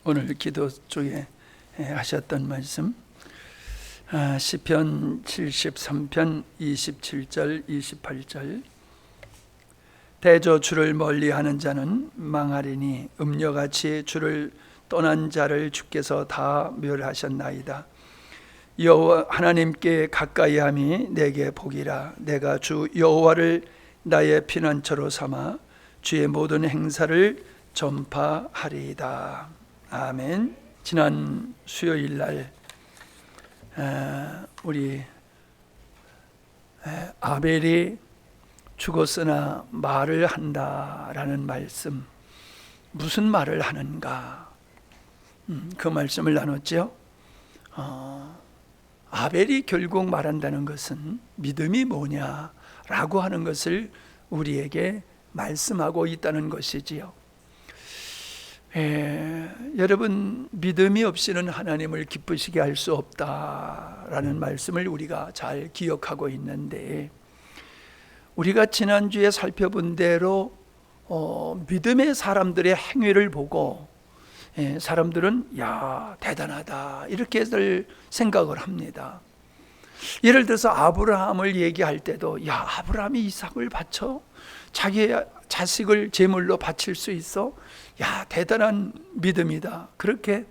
오늘 기도 중에 하셨던 말씀, 시편 73편 27절 28절. 대저 주를 멀리하는 자는 망하리니 음녀같이 주를 떠난 자를 주께서 다 멸하셨나이다. 여호와 하나님께 가까이함이 내게 복이라. 내가 주 여호와를 나의 피난처로 삼아 주의 모든 행사를 전파하리이다. 아멘. 지난 수요일 날 우리 아벨이 죽었으나 말을 한다라는 말씀, 무슨 말을 하는가, 그 말씀을 나눴죠. 아벨이 결국 말한다는 것은 믿음이 뭐냐라고 하는 것을 우리에게 말씀하고 있다는 것이지요. 여러분, 믿음이 없이는 하나님을 기쁘시게 할 수 없다라는 말씀을 우리가 잘 기억하고 있는데, 우리가 지난주에 살펴본 대로 믿음의 사람들의 행위를 보고 사람들은 야, 대단하다 이렇게들 생각을 합니다. 예를 들어서 아브라함을 얘기할 때도, 야, 아브라함이 이삭을 바쳐? 자기의 자식을 제물로 바칠 수 있어? 야, 대단한 믿음이다. 그렇게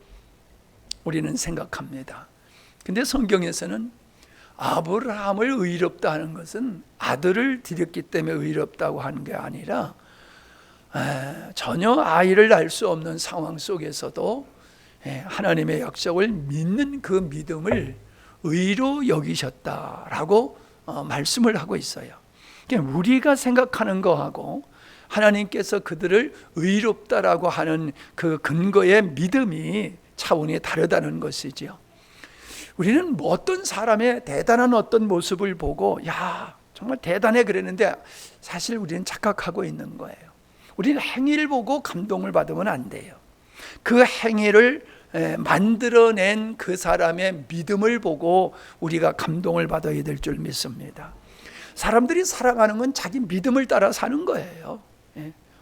우리는 생각합니다. 근데 성경에서는 아브라함을 의롭다 하는 것은 아들을 드렸기 때문에 의롭다고 하는 게 아니라, 전혀 아이를 낳을 수 없는 상황 속에서도 하나님의 약속을 믿는 그 믿음을 의로 여기셨다라고 말씀을 하고 있어요. 그러니까 우리가 생각하는 거하고 하나님께서 그들을 의롭다라고 하는 그 근거의 믿음이 차원이 다르다는 것이지요. 우리는 뭐 어떤 사람의 대단한 어떤 모습을 보고 야, 정말 대단해 그랬는데, 사실 우리는 착각하고 있는 거예요. 우리는 행위를 보고 감동을 받으면 안 돼요. 그 행위를 만들어낸 그 사람의 믿음을 보고 우리가 감동을 받아야 될 줄 믿습니다. 사람들이 살아가는 건 자기 믿음을 따라 사는 거예요.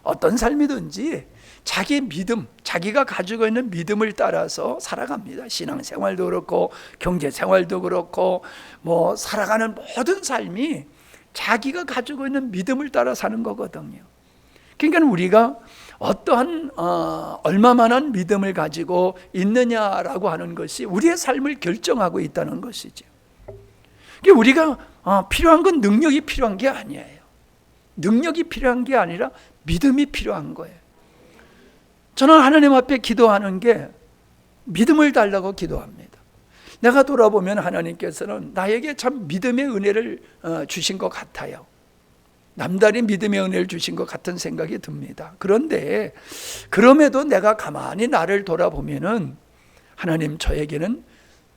어떤 삶이든지 자기 믿음, 자기가 가지고 있는 믿음을 따라서 살아갑니다. 신앙생활도 그렇고 경제생활도 그렇고 뭐 살아가는 모든 삶이 자기가 가지고 있는 믿음을 따라 사는 거거든요. 그러니까 우리가 어떠한 얼마만한 믿음을 가지고 있느냐라고 하는 것이 우리의 삶을 결정하고 있다는 것이죠. 그러니까 우리가 필요한 건 능력이 필요한 게 아니에요. 능력이 필요한 게 아니라 믿음이 필요한 거예요. 저는 하나님 앞에 기도하는 게 믿음을 달라고 기도합니다. 내가 돌아보면 하나님께서는 나에게 참 믿음의 은혜를 주신 것 같아요. 남다른 믿음의 은혜를 주신 것 같은 생각이 듭니다. 그런데 그럼에도 내가 가만히 나를 돌아보면은 하나님, 저에게는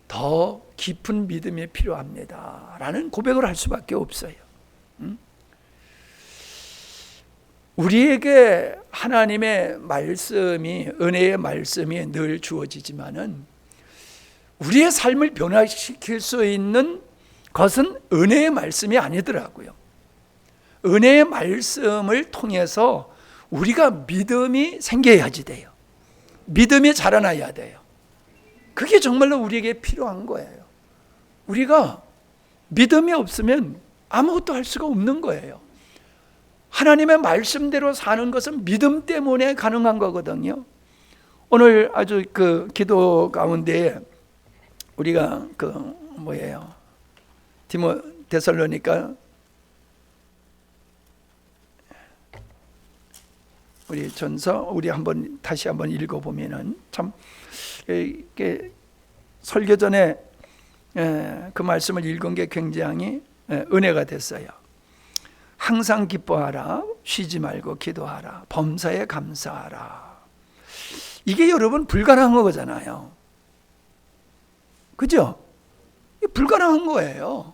더 깊은 믿음이 필요합니다 라는 고백을 할 수밖에 없어요. 우리에게 하나님의 말씀이, 은혜의 말씀이 늘 주어지지만은 우리의 삶을 변화시킬 수 있는 것은 은혜의 말씀이 아니더라고요. 은혜의 말씀을 통해서 우리가 믿음이 생겨야지 돼요. 믿음이 자라나야 돼요. 그게 정말로 우리에게 필요한 거예요. 우리가 믿음이 없으면 아무것도 할 수가 없는 거예요. 하나님의 말씀대로 사는 것은 믿음 때문에 가능한 거거든요. 오늘 아주 그 기도 가운데 우리가 데살로니가 우리 전서 우리 다시 한번 읽어보면은 참 이렇게 설교 전에 그 말씀을 읽은 게 굉장히 은혜가 됐어요. 항상 기뻐하라, 쉬지 말고 기도하라, 범사에 감사하라. 이게 여러분 불가능한 거잖아요. 그죠? 불가능한 거예요.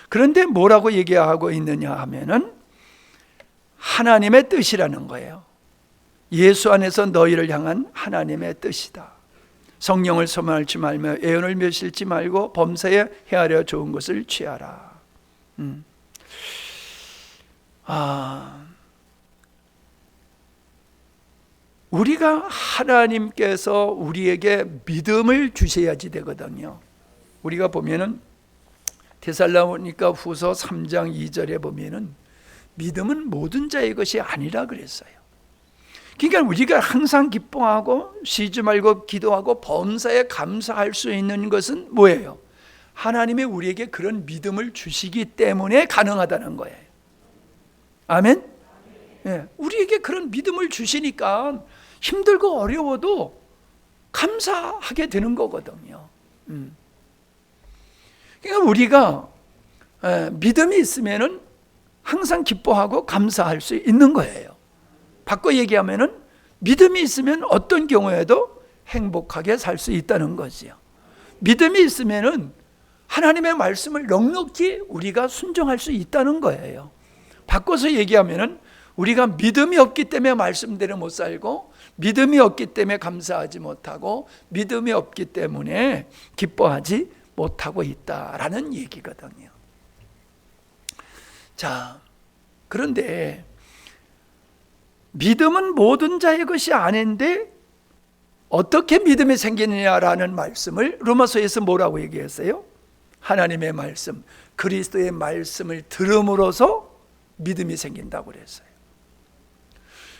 그런데 뭐라고 얘기하고 있느냐 하면은 하나님의 뜻이라는 거예요. 예수 안에서 너희를 향한 하나님의 뜻이다. 성령을 소망하지 말며 애언을 멸시하지 말고 범사에 헤아려 좋은 것을 취하라. 우리가 하나님께서 우리에게 믿음을 주셔야지 되거든요. 우리가 보면은 데살로니가 후서 3장 2절에 보면은 믿음은 모든 자의 것이 아니라 그랬어요. 그러니까 우리가 항상 기뻐하고 쉬지 말고 기도하고 범사에 감사할 수 있는 것은 뭐예요? 하나님이 우리에게 그런 믿음을 주시기 때문에 가능하다는 거예요. 아멘? 예, 우리에게 그런 믿음을 주시니까 힘들고 어려워도 감사하게 되는 거거든요. 그러니까 우리가 믿음이 있으면은 항상 기뻐하고 감사할 수 있는 거예요. 바꿔 얘기하면은 믿음이 있으면 어떤 경우에도 행복하게 살 수 있다는 거지요. 믿음이 있으면은 하나님의 말씀을 넉넉히 우리가 순종할 수 있다는 거예요. 바꿔서 얘기하면은 우리가 믿음이 없기 때문에 말씀대로 못 살고, 믿음이 없기 때문에 감사하지 못하고, 믿음이 없기 때문에 기뻐하지 못하고 있다라는 얘기거든요. 자, 그런데 믿음은 모든 자의 것이 아닌데 어떻게 믿음이 생기느냐라는 말씀을 로마서에서 뭐라고 얘기했어요? 하나님의 말씀, 그리스도의 말씀을 들음으로써 믿음이 생긴다고 그랬어요.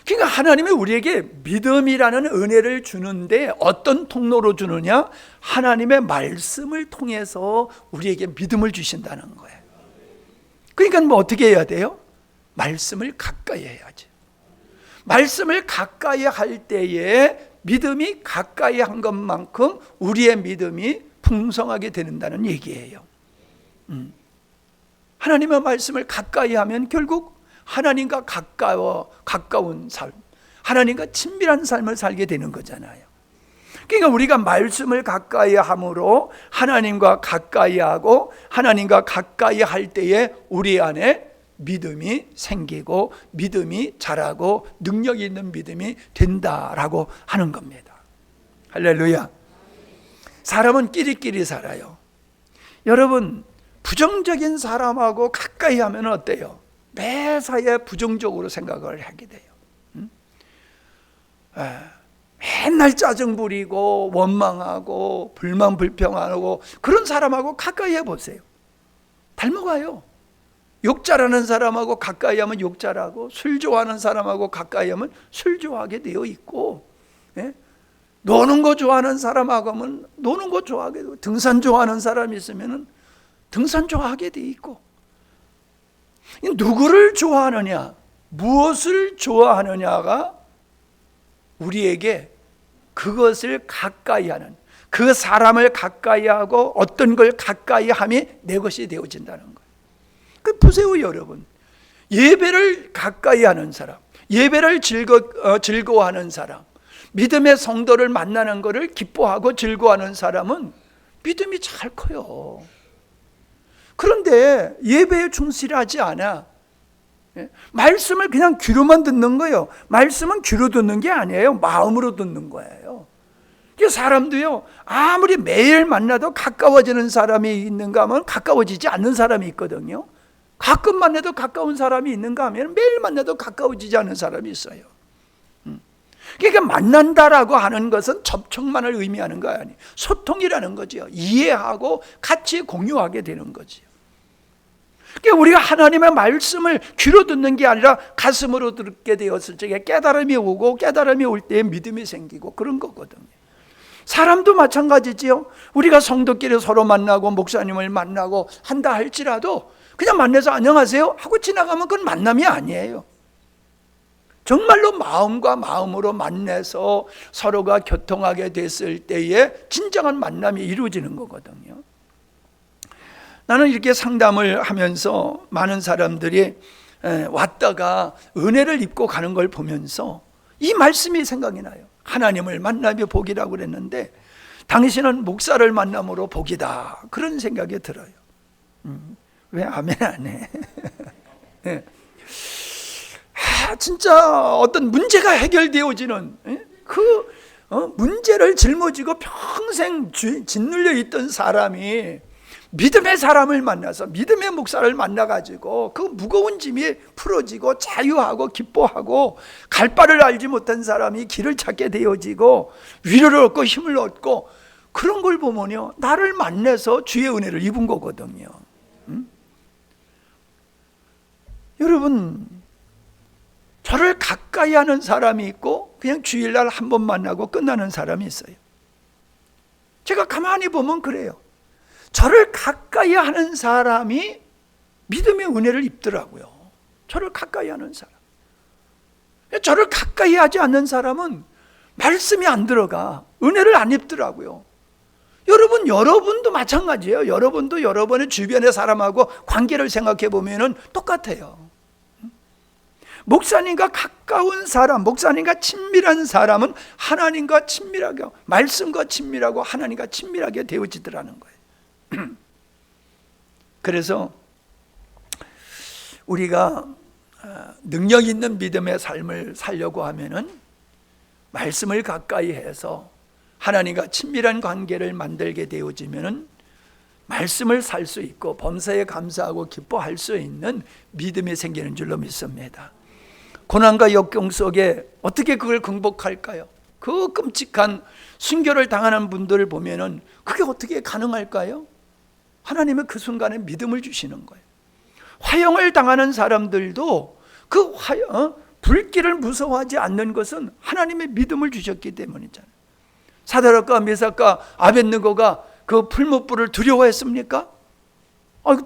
그러니까 하나님이 우리에게 믿음이라는 은혜를 주는데 어떤 통로로 주느냐? 하나님의 말씀을 통해서 우리에게 믿음을 주신다는 거예요. 그러니까 뭐 어떻게 해야 돼요? 말씀을 가까이 해야죠. 말씀을 가까이 할 때에 믿음이 가까이 한 것만큼 우리의 믿음이 풍성하게 된다는 얘기예요. 하나님의 말씀을 가까이 하면 결국 하나님과 가까운 삶, 하나님과 친밀한 삶을 살게 되는 거잖아요. 그러니까 우리가 말씀을 가까이 함으로 하나님과 가까이 하고 하나님과 가까이 할 때에 우리 안에 믿음이 생기고 믿음이 자라고 능력 있는 믿음이 된다라고 하는 겁니다. 할렐루야. 사람은 끼리끼리 살아요. 여러분, 부정적인 사람하고 가까이 하면 어때요? 매사에 부정적으로 생각을 하게 돼요. 맨날 짜증 부리고 원망하고 불만 불평하고 그런 사람하고 가까이 해보세요. 닮아가요. 욕 잘하는 사람하고 가까이 하면 욕 잘하고, 술 좋아하는 사람하고 가까이 하면 술 좋아하게 되어 있고, 노는 거 좋아하는 사람하고 하면 노는 거 좋아하게 되고, 등산 좋아하는 사람이 있으면 등산 좋아하게 되어 있고, 누구를 좋아하느냐, 무엇을 좋아하느냐가 우리에게 그것을 가까이 하는, 그 사람을 가까이 하고 어떤 걸 가까이 함이 내 것이 되어진다는 거예요. 그 보세요 여러분, 예배를 가까이 하는 사람, 예배를 즐거워하는 사람, 믿음의 성도를 만나는 것을 기뻐하고 즐거워하는 사람은 믿음이 잘 커요. 그런데 예배에 충실하지 않아. 말씀을 그냥 귀로만 듣는 거예요. 말씀은 귀로 듣는 게 아니에요. 마음으로 듣는 거예요. 사람도요, 아무리 매일 만나도 가까워지는 사람이 있는가 하면 가까워지지 않는 사람이 있거든요. 가끔 만나도 가까운 사람이 있는가 하면 매일 만나도 가까워지지 않는 사람이 있어요. 그러니까 만난다라고 하는 것은 접촉만을 의미하는 거 아니에요. 소통이라는 거죠. 이해하고 같이 공유하게 되는 거죠. 그러니까 우리가 하나님의 말씀을 귀로 듣는 게 아니라 가슴으로 듣게 되었을 적에 깨달음이 오고, 깨달음이 올 때에 믿음이 생기고 그런 거거든요. 사람도 마찬가지지요. 우리가 성도끼리 서로 만나고 목사님을 만나고 한다 할지라도 그냥 만나서 안녕하세요 하고 지나가면 그건 만남이 아니에요. 정말로 마음과 마음으로 만나서 서로가 교통하게 됐을 때에 진정한 만남이 이루어지는 거거든요. 나는 이렇게 상담을 하면서 많은 사람들이 왔다가 은혜를 입고 가는 걸 보면서 이 말씀이 생각이 나요. 하나님을 만나며 복이라고 그랬는데 당신은 목사를 만남으로 복이다, 그런 생각이 들어요. 왜 아멘 안 해? 네. 진짜 어떤 문제가 해결되어지는 그 문제를 짊어지고 평생 짓눌려 있던 사람이 믿음의 사람을 만나서 믿음의 목사를 만나가지고 그 무거운 짐이 풀어지고 자유하고 기뻐하고 갈 바를 알지 못한 사람이 길을 찾게 되어지고 위로를 얻고 힘을 얻고 그런 걸 보면요, 나를 만나서 주의 은혜를 입은 거거든요. 여러분, 저를 가까이 하는 사람이 있고 그냥 주일날 한 번 만나고 끝나는 사람이 있어요. 제가 가만히 보면 그래요. 저를 가까이 하는 사람이 믿음의 은혜를 입더라고요. 저를 가까이 하는 사람. 저를 가까이 하지 않는 사람은 말씀이 안 들어가, 은혜를 안 입더라고요. 여러분도 마찬가지예요. 여러분도 여러분의 주변의 사람하고 관계를 생각해 보면은 똑같아요. 목사님과 가까운 사람, 목사님과 친밀한 사람은 하나님과 친밀하게, 말씀과 친밀하고 하나님과 친밀하게 되어지더라는 거예요. 그래서 우리가 능력 있는 믿음의 삶을 살려고 하면은 말씀을 가까이 해서 하나님과 친밀한 관계를 만들게 되어지면은 말씀을 살 수 있고 범사에 감사하고 기뻐할 수 있는 믿음이 생기는 줄로 믿습니다. 고난과 역경 속에 어떻게 그걸 극복할까요? 그 끔찍한 순교를 당하는 분들을 보면은 그게 어떻게 가능할까요? 하나님은 그 순간에 믿음을 주시는 거예요. 화형을 당하는 사람들도 그 불길을 무서워하지 않는 것은 하나님의 믿음을 주셨기 때문이잖아요. 사드락과 메삭과 아벳느고가 그 풀무불을 두려워했습니까?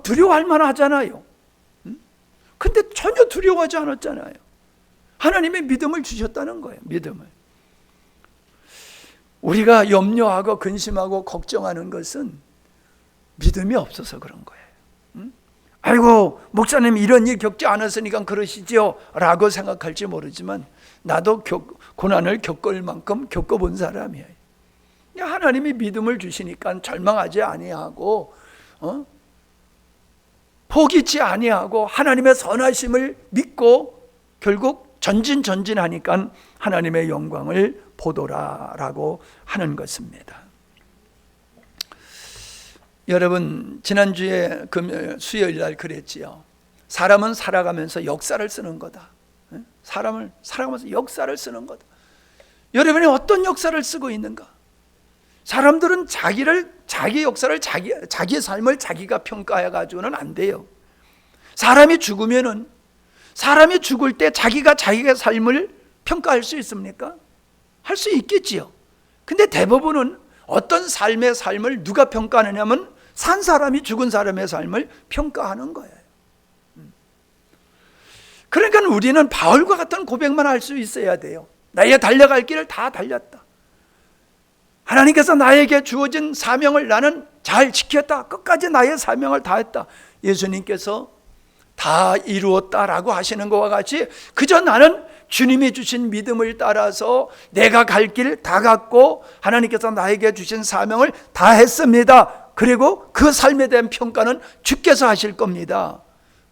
두려워할 만하잖아요. 근데 전혀 두려워하지 않았잖아요. 하나님의 믿음을 주셨다는 거예요. 믿음을. 우리가 염려하고 근심하고 걱정하는 것은 믿음이 없어서 그런 거예요. 아이고, 목사님 이런 일 겪지 않았으니까 그러시죠 라고 생각할지 모르지만 나도 고난을 겪을 만큼 겪어본 사람이에요. 하나님이 믿음을 주시니까 절망하지 아니하고 포기치 아니하고 하나님의 선하심을 믿고 결국 전진하니까 하나님의 영광을 보도라라고 하는 것입니다. 여러분, 지난주에 수요일 날 그랬지요. 사람은 살아가면서 역사를 쓰는 거다. 사람을 살아가면서 역사를 쓰는 거다. 여러분이 어떤 역사를 쓰고 있는가? 사람들은 자기 역사를 자기의 삶을 자기가 평가해 가지고는 안 돼요. 사람이 죽으면은 사람이 죽을 때 자기가 자기의 삶을 평가할 수 있습니까? 할 수 있겠지요. 근데 대부분은 어떤 삶의 삶을 누가 평가하느냐면 산 사람이 죽은 사람의 삶을 평가하는 거예요. 그러니까 우리는 바울과 같은 고백만 할 수 있어야 돼요. 나의 달려갈 길을 다 달렸다. 하나님께서 나에게 주어진 사명을 나는 잘 지켰다. 끝까지 나의 사명을 다했다. 예수님께서 다 이루었다라고 하시는 것과 같이 그저 나는 주님이 주신 믿음을 따라서 내가 갈 길 다 갔고 하나님께서 나에게 주신 사명을 다 했습니다. 그리고 그 삶에 대한 평가는 주께서 하실 겁니다.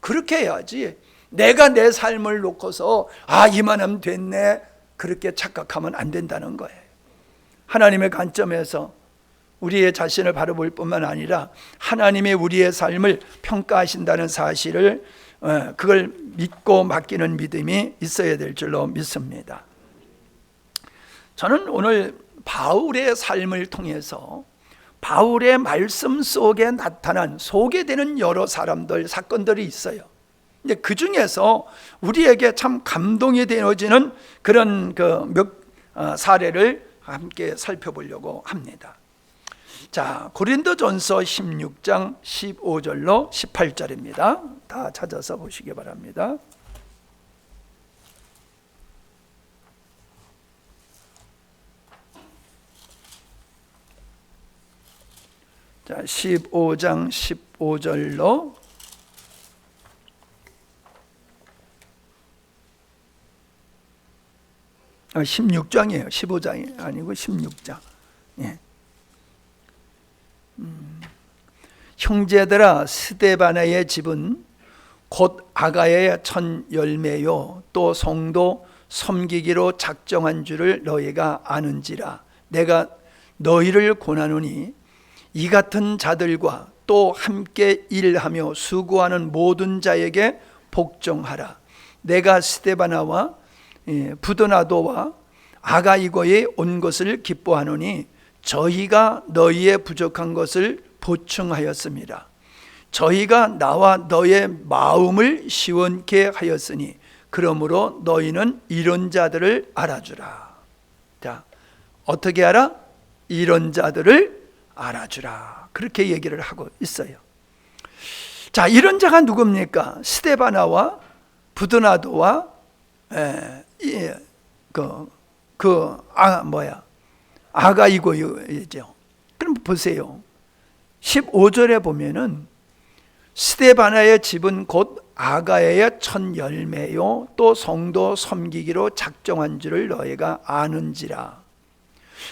그렇게 해야지 내가 내 삶을 놓고서 이만하면 됐네 그렇게 착각하면 안 된다는 거예요. 하나님의 관점에서 우리의 자신을 바라볼 뿐만 아니라 하나님이 우리의 삶을 평가하신다는 사실을 그걸 믿고 맡기는 믿음이 있어야 될 줄로 믿습니다. 저는 오늘 바울의 삶을 통해서 바울의 말씀 속에 나타난 소개되는 여러 사람들, 사건들이 있어요. 근데 그 중에서 우리에게 참 감동이 되어지는 그런 몇 사례를 함께 살펴보려고 합니다. 자, 고린도전서 16장 15절로 18절입니다. 다 찾아서 보시기 바랍니다. 자, 15장 15절로 16장이에요. 15장이 아니고 16장. 예. 형제들아, 스데바나의 집은 곧 아가야의 첫 열매요 또 성도 섬기기로 작정한 줄을 너희가 아는지라. 내가 너희를 권하노니 이 같은 자들과 또 함께 일하며 수고하는 모든 자에게 복종하라. 내가 스데바나와 부도나도와 아가이고에 온 것을 기뻐하노니 저희가 너희의 부족한 것을 보충하였습니다. 저희가 나와 너의 마음을 시원케 하였으니 그러므로 너희는 이런 자들을 알아주라. 자, 어떻게 알아? 이런 자들을 알아주라. 그렇게 얘기를 하고 있어요. 자, 이런 자가 누굽니까? 스데바나와 부드나도와 아가이고이죠. 그럼 보세요. 15절에 보면은 스데바나의 집은 곧 아가야의 첫 열매요 또 성도 섬기기로 작정한 줄을 너희가 아는지라.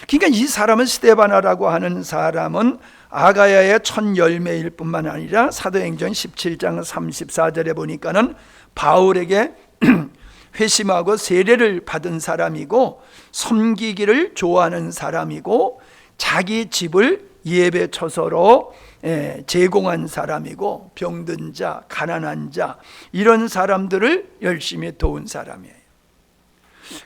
그러니까 이 사람은, 스데바나라고 하는 사람은 아가야의 첫 열매일 뿐만 아니라 사도행전 17장 34절에 보니까는 바울에게 회심하고 세례를 받은 사람이고 섬기기를 좋아하는 사람이고 자기 집을 예배 처소로 제공한 사람이고 병든 자, 가난한 자, 이런 사람들을 열심히 도운 사람이에요.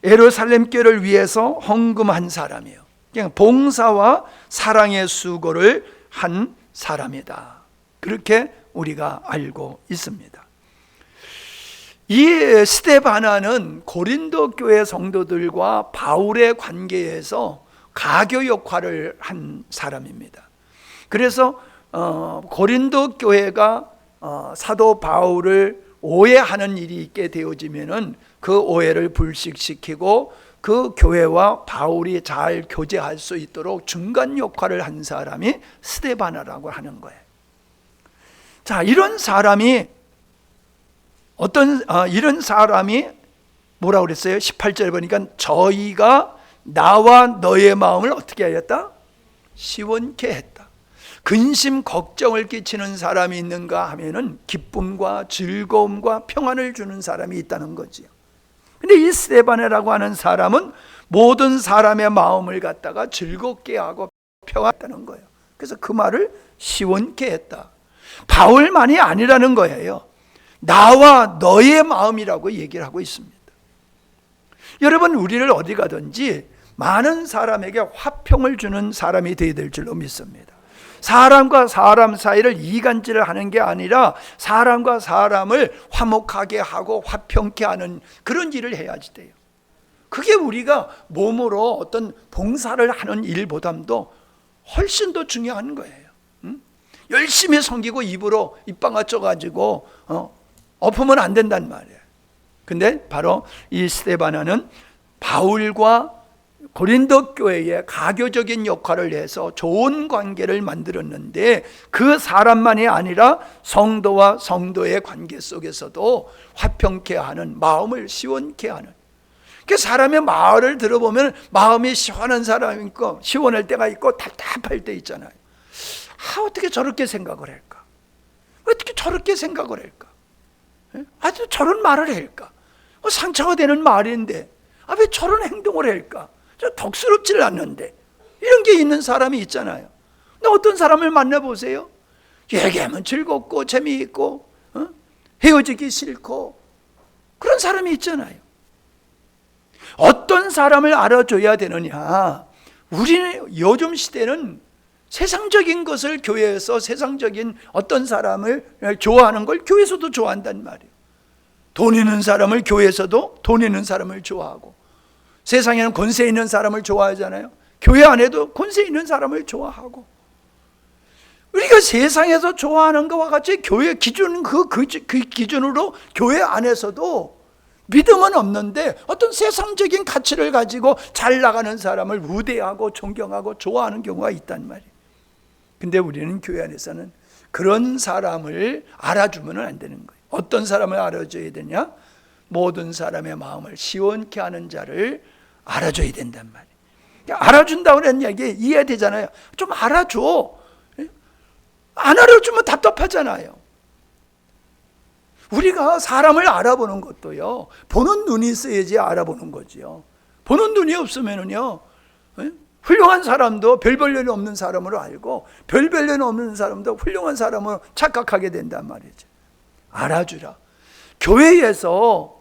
예루살렘 교회를 위해서 헌금한 사람이에요. 그냥 봉사와 사랑의 수고를 한 사람이다. 그렇게 우리가 알고 있습니다. 이 스데바나는 고린도 교회 성도들과 바울의 관계에서 가교 역할을 한 사람입니다. 그래서 고린도 교회가 사도 바울을 오해하는 일이 있게 되어지면은 그 오해를 불식시키고 그 교회와 바울이 잘 교제할 수 있도록 중간 역할을 한 사람이 스데바나라고 하는 거예요. 자, 이런 사람이 뭐라고 그랬어요? 18절에 보니까 저희가 나와 너의 마음을 어떻게 하였다? 시원케 했다. 근심 걱정을 끼치는 사람이 있는가 하면은 기쁨과 즐거움과 평안을 주는 사람이 있다는 거지요. 근데 이 스데바나라고 하는 사람은 모든 사람의 마음을 갖다가 즐겁게 하고 평안했다는 거예요. 그래서 그 말을 시원케 했다. 바울만이 아니라는 거예요. 나와 너의 마음이라고 얘기를 하고 있습니다. 여러분, 우리를 어디 가든지 많은 사람에게 화평을 주는 사람이 되어야 될 줄로 믿습니다. 사람과 사람 사이를 이간질을 하는 게 아니라 사람과 사람을 화목하게 하고 화평케 하는 그런 일을 해야지 돼요. 그게 우리가 몸으로 어떤 봉사를 하는 일보다도 훨씬 더 중요한 거예요. 열심히 섬기고 입으로 입방아 쪄가지고 엎으면 안 된단 말이에요. 근데 바로 이 스데바나는 바울과 고린도 교회에 가교적인 역할을 해서 좋은 관계를 만들었는데 그 사람만이 아니라 성도와 성도의 관계 속에서도 화평케 하는, 마음을 시원케 하는. 그 사람의 말을 들어보면 마음이 시원한 사람이 있고 시원할 때가 있고 답답할 때 있잖아요. 어떻게 저렇게 생각을 할까? 어떻게 저렇게 생각을 할까? 아주 저런 말을 할까? 상처가 되는 말인데 왜 저런 행동을 할까? 저 덕스럽지를 않는데, 이런 게 있는 사람이 있잖아요. 근데 어떤 사람을 만나보세요. 얘기하면 즐겁고 재미있고 헤어지기 싫고 그런 사람이 있잖아요. 어떤 사람을 알아줘야 되느냐? 우리는 요즘 시대는 세상적인 것을 교회에서, 세상적인 어떤 사람을 좋아하는 걸 교회에서도 좋아한단 말이에요. 돈 있는 사람을 교회에서도 돈 있는 사람을 좋아하고, 세상에는 권세 있는 사람을 좋아하잖아요. 교회 안에도 권세 있는 사람을 좋아하고, 우리가 세상에서 좋아하는 것과 같이 교회 기준, 그 기준으로 교회 안에서도 믿음은 없는데 어떤 세상적인 가치를 가지고 잘 나가는 사람을 우대하고 존경하고 좋아하는 경우가 있단 말이에요. 근데 우리는 교회 안에서는 그런 사람을 알아주면 안 되는 거예요. 어떤 사람을 알아줘야 되냐? 모든 사람의 마음을 시원케 하는 자를 알아줘야 된단 말이에요. 알아준다고 하는 얘기 이해되잖아요. 좀 알아줘. 안 알아주면 답답하잖아요. 우리가 사람을 알아보는 것도요, 보는 눈이 있어야지 알아보는 거지요. 보는 눈이 없으면은요, 훌륭한 사람도 별 볼 일 없는 사람으로 알고 별 볼 일 없는 사람도 훌륭한 사람으로 착각하게 된단 말이죠. 알아주라. 교회에서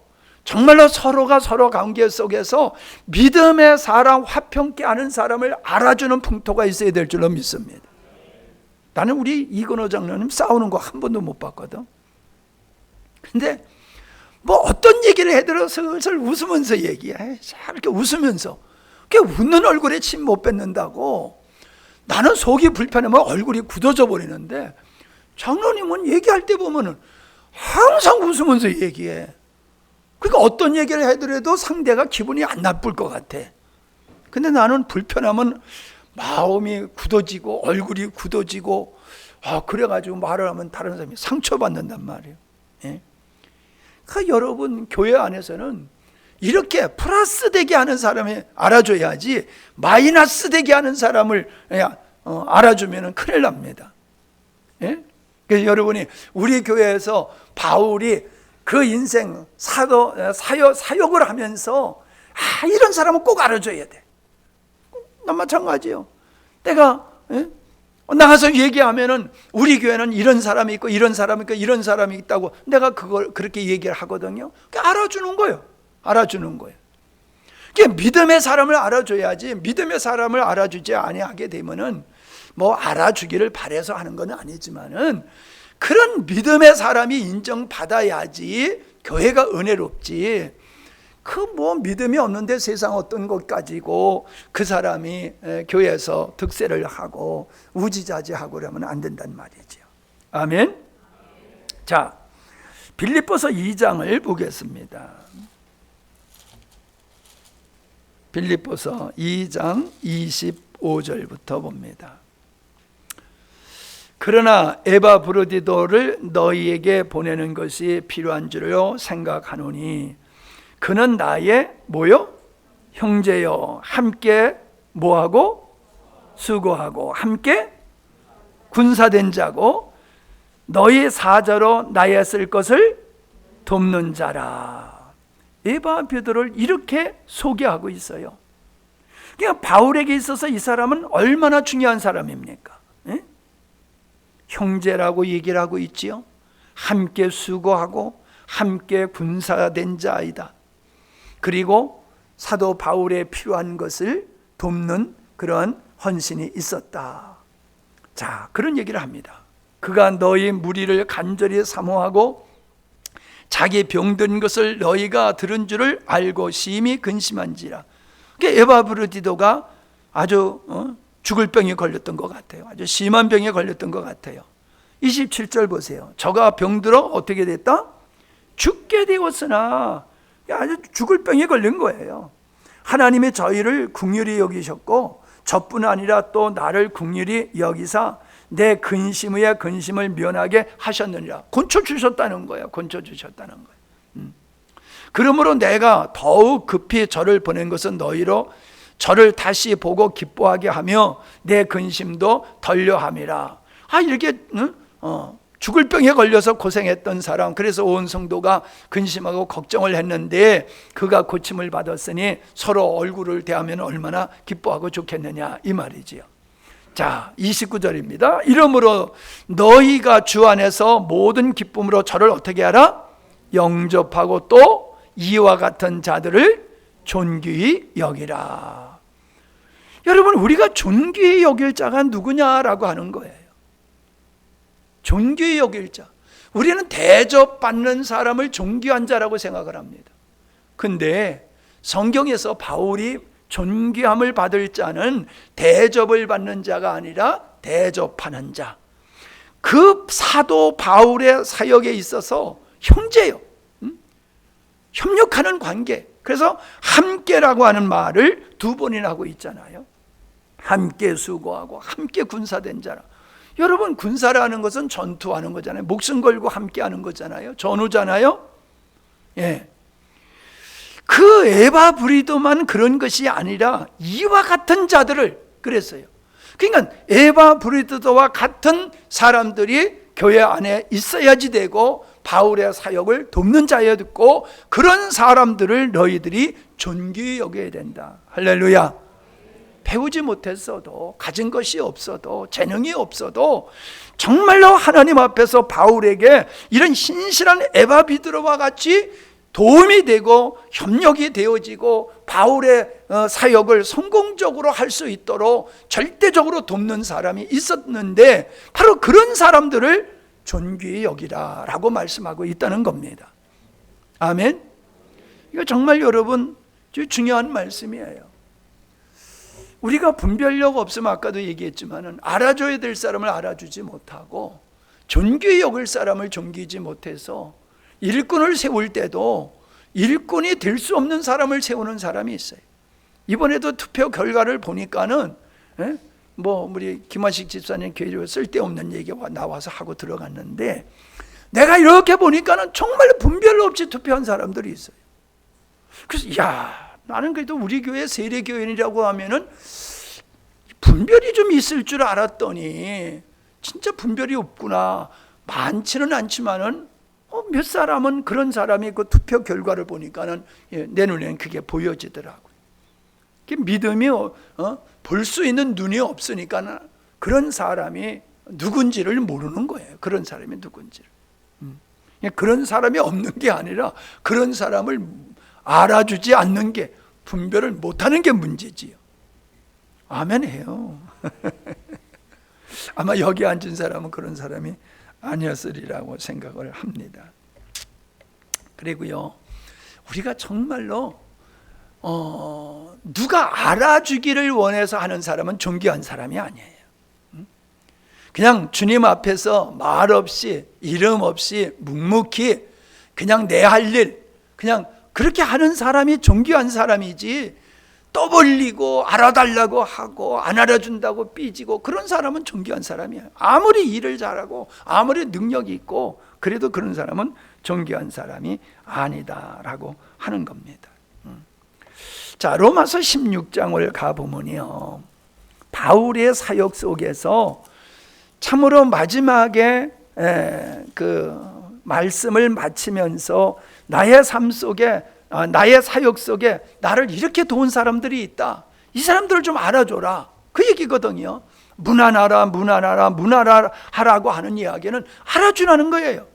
정말로 서로가 서로 관계 속에서 믿음의 사람, 화평케 하는 사람을 알아주는 풍토가 있어야 될 줄로 믿습니다. 나는 우리 이건호 장로님 싸우는 거 한 번도 못 봤거든. 근데 뭐 어떤 얘기를 해도 슬슬 웃으면서 얘기해. 이렇게 웃으면서. 웃는 얼굴에 침 못 뱉는다고. 나는 속이 불편하면 얼굴이 굳어져 버리는데 장로님은 얘기할 때 보면은 항상 웃으면서 얘기해. 그러니까 어떤 얘기를 해더라도 상대가 기분이 안 나쁠 것 같아. 근데 나는 불편하면 마음이 굳어지고 얼굴이 굳어지고 그래가지고 말을 하면 다른 사람이 상처받는단 말이에요. 예? 그러니까 여러분 교회 안에서는 이렇게 플러스 되게 하는 사람이 알아줘야지 마이너스 되게 하는 사람을 알아주면 큰일 납니다. 예? 그래서 여러분이 우리 교회에서 바울이 그 인생 사역을 하면서 이런 사람은 꼭 알아줘야 돼. 난 마찬가지예요. 내가 나가서 얘기하면은 우리 교회는 이런 사람이 있고 이런 사람이 있고 이런 사람이 있다고 내가 그걸 그렇게 얘기를 하거든요. 그러니까 알아주는 거예요. 알아주는 거예요. 그러니까 믿음의 사람을 알아줘야지. 믿음의 사람을 알아주지 아니하게 되면은 뭐 알아주기를 바라서 하는 건 아니지만은 그런 믿음의 사람이 인정받아야지 교회가 은혜롭지. 그 뭐 믿음이 없는데 세상 어떤 것 가지고 그 사람이 교회에서 득세를 하고 우지자지하고 그러면 안 된단 말이죠. 아멘. 자, 빌립보서 2장을 보겠습니다. 빌립보서 2장 25절부터 봅니다. 그러나 에바브로디도를 너희에게 보내는 것이 필요한 줄로 생각하노니 그는 나의 뭐요? 형제요. 함께 뭐하고? 수고하고 함께 군사된 자고 너희 사자로 나의 쓸 것을 돕는 자라. 에바브로디도를 이렇게 소개하고 있어요. 그러니까 바울에게 있어서 이 사람은 얼마나 중요한 사람입니까? 예? 형제라고 얘기를 하고 있지요. 함께 수고하고 함께 군사된 자이다. 그리고 사도 바울에 필요한 것을 돕는 그런 헌신이 있었다. 자, 그런 얘기를 합니다. 그가 너희 무리를 간절히 사모하고 자기 병든 것을 너희가 들은 줄을 알고 심히 근심한지라. 그러니까 에바브로디도가 아주 죽을 병에 걸렸던 것 같아요. 아주 심한 병에 걸렸던 것 같아요. 27절 보세요. 저가 병들어 어떻게 됐다? 죽게 되었으나 아주 죽을 병에 걸린 거예요. 하나님이 저희를 긍휼히 여기셨고 저뿐 아니라 또 나를 긍휼히 여기사 내 근심 위에 근심을 면하게 하셨느니라. 고쳐주셨다는 거예요. 고쳐주셨다는 거예요. 그러므로 내가 더욱 급히 저를 보낸 것은 너희로 저를 다시 보고 기뻐하게 하며 내 근심도 덜려함이라. 이렇게 죽을 병에 걸려서 고생했던 사람, 그래서 온 성도가 근심하고 걱정을 했는데 그가 고침을 받았으니 서로 얼굴을 대하면 얼마나 기뻐하고 좋겠느냐 이 말이지요. 자, 29절입니다. 이러므로 너희가 주 안에서 모든 기쁨으로 저를 어떻게 하라? 영접하고 또 이와 같은 자들을 존귀히 여기라. 여러분, 우리가 존귀히 여길 자가 누구냐라고 하는 거예요. 존귀히 여길 자. 우리는 대접받는 사람을 존귀한 자라고 생각을 합니다. 근데 성경에서 바울이 존귀함을 받을 자는 대접을 받는 자가 아니라 대접하는 자. 그 사도 바울의 사역에 있어서 형제요. 협력하는 관계. 그래서 함께라고 하는 말을 두 번이나 하고 있잖아요. 함께 수고하고 함께 군사된 자라. 여러분, 군사라는 것은 전투하는 거잖아요. 목숨 걸고 함께 하는 거잖아요. 전우잖아요. 예. 그 에바브리도만 그런 것이 아니라 이와 같은 자들을 그랬어요. 그러니까 에바브리도와 같은 사람들이 교회 안에 있어야지 되고 바울의 사역을 돕는 자였고 그런 사람들을 너희들이 존귀히 여겨야 된다. 할렐루야. 배우지 못했어도, 가진 것이 없어도, 재능이 없어도 정말로 하나님 앞에서 바울에게 이런 신실한 에바비드로와 같이 도움이 되고 협력이 되어지고 바울의 사역을 성공적으로 할 수 있도록 절대적으로 돕는 사람이 있었는데, 바로 그런 사람들을 존귀히 여기라 라고 말씀하고 있다는 겁니다. 아멘. 이거 정말 여러분 중요한 말씀이에요. 우리가 분별력 없으면 아까도 얘기했지만 알아줘야 될 사람을 알아주지 못하고 존귀히 여길 사람을 존귀지 못해서 일꾼을 세울 때도 일꾼이 될 수 없는 사람을 세우는 사람이 있어요. 이번에도 투표 결과를 보니까는 우리 김화식 집사님 교회에 쓸데없는 얘기가 나와서 하고 들어갔는데, 내가 이렇게 보니까는 정말 분별 없이 투표한 사람들이 있어요. 그래서 나는 그래도 우리 교회 세례교인이라고 하면은 분별이 좀 있을 줄 알았더니 진짜 분별이 없구나. 많지는 않지만은 몇 사람은 그런 사람이 그 투표 결과를 보니까는 내 눈에는 그게 보여지더라고요. 믿음이 볼 수 있는 눈이 없으니까 그런 사람이 누군지를 모르는 거예요. 그런 사람이 누군지를. 그런 사람이 없는 게 아니라 그런 사람을 알아주지 않는 게, 분별을 못하는 게 문제지요. 아멘 해요. 아마 여기 앉은 사람은 그런 사람이 아니었으리라고 생각을 합니다. 그리고요, 우리가 정말로 누가 알아주기를 원해서 하는 사람은 존귀한 사람이 아니에요. 그냥 주님 앞에서 말 없이 이름 없이 묵묵히 그냥 내 할 일 그냥 그렇게 하는 사람이 존귀한 사람이지, 떠벌리고 알아달라고 하고 안 알아준다고 삐지고 그런 사람은 존귀한 사람이에요. 아무리 일을 잘하고 아무리 능력이 있고 그래도 그런 사람은 존귀한 사람이 아니다라고 하는 겁니다. 자, 로마서 16장을 가보면요, 바울의 사역 속에서 참으로 마지막에 그 말씀을 마치면서 나의 삶 속에, 나의 사역 속에 나를 이렇게 도운 사람들이 있다, 이 사람들을 좀 알아줘라, 그 얘기거든요. 무난하라고 하는 이야기는 알아주라는 거예요.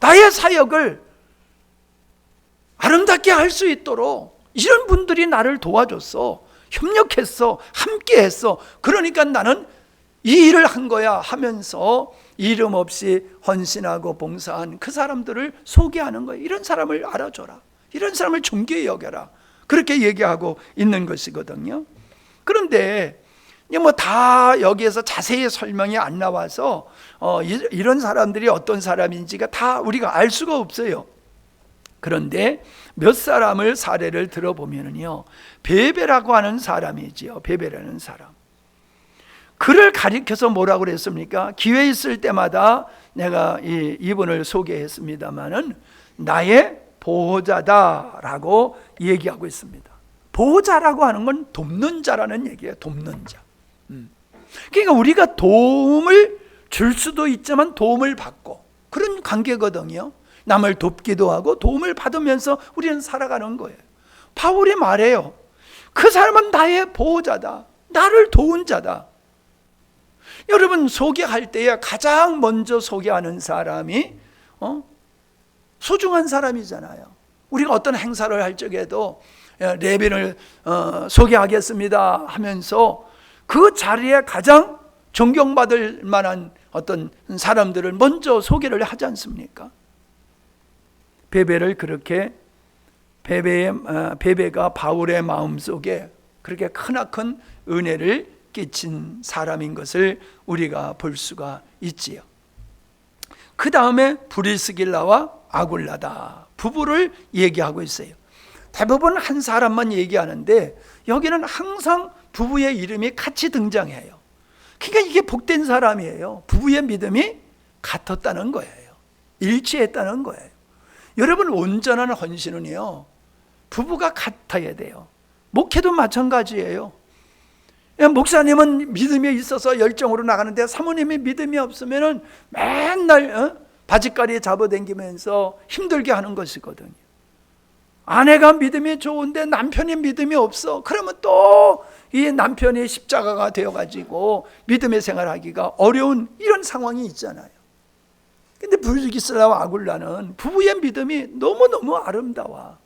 나의 사역을 아름답게 할 수 있도록 이런 분들이 나를 도와줬어, 협력했어, 함께했어, 그러니까 나는 이 일을 한 거야 하면서 이름 없이 헌신하고 봉사한 그 사람들을 소개하는 거예요. 이런 사람을 알아줘라, 이런 사람을 존귀히 여겨라, 그렇게 얘기하고 있는 것이거든요. 그런데 다 여기에서 자세히 설명이 안 나와서 이런 사람들이 어떤 사람인지가 다 우리가 알 수가 없어요. 그런데 몇 사람을 사례를 들어보면요, 베베라고 하는 사람이지요. 베베라는 사람, 그를 가리켜서 뭐라고 그랬습니까? 기회 있을 때마다 내가 이분을 소개했습니다마는 나의 보호자다라고 얘기하고 있습니다. 보호자라고 하는 건 돕는 자라는 얘기예요. 돕는 자. 그러니까 우리가 도움을 줄 수도 있지만 도움을 받고 그런 관계거든요. 남을 돕기도 하고 도움을 받으면서 우리는 살아가는 거예요. 바울이 말해요. 그 사람은 나의 보호자다, 나를 도운 자다. 여러분, 소개할 때에 가장 먼저 소개하는 사람이 소중한 사람이잖아요. 우리가 어떤 행사를 할 적에도 레빈을 소개하겠습니다 하면서 그 자리에 가장 존경받을 만한 어떤 사람들을 먼저 소개를 하지 않습니까? 베베를 그렇게, 베베가 바울의 마음속에 그렇게 크나큰 은혜를 끼친 사람인 것을 우리가 볼 수가 있지요. 그 다음에 브리스길라와 아굴라다 부부를 얘기하고 있어요. 대부분 한 사람만 얘기하는데 여기는 항상 부부의 이름이 같이 등장해요. 그러니까 이게 복된 사람이에요. 부부의 믿음이 같았다는 거예요. 일치했다는 거예요. 여러분, 온전한 헌신은요, 부부가 같아야 돼요. 목회도 마찬가지예요. 목사님은 믿음이 있어서 열정으로 나가는데 사모님이 믿음이 없으면 맨날 바지가리 잡아당기면서 힘들게 하는 것이거든요. 아내가 믿음이 좋은데 남편이 믿음이 없어, 그러면 또 이 남편이 십자가가 되어가지고 믿음의 생활하기가 어려운 이런 상황이 있잖아요. 근데 브리스길라와 아굴라는 부부의 믿음이 너무너무 아름다워.